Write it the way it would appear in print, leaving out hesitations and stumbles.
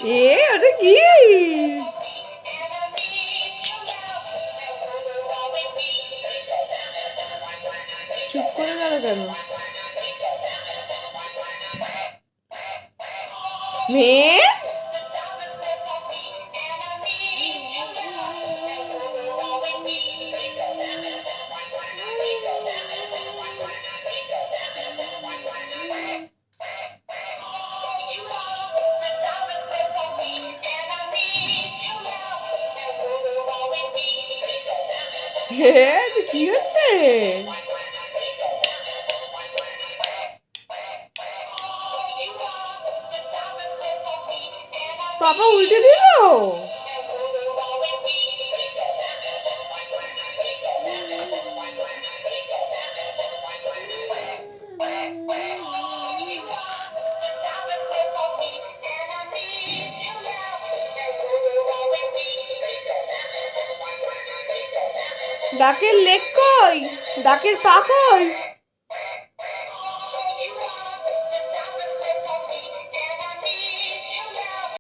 ওটা কি? চুপ করে গেল কেন? মেয়ে হ্যাঁ, তো কি হচ্ছে? পাপা উল্টে দিল। ডাকের লেক কই? ডাকের পা কই?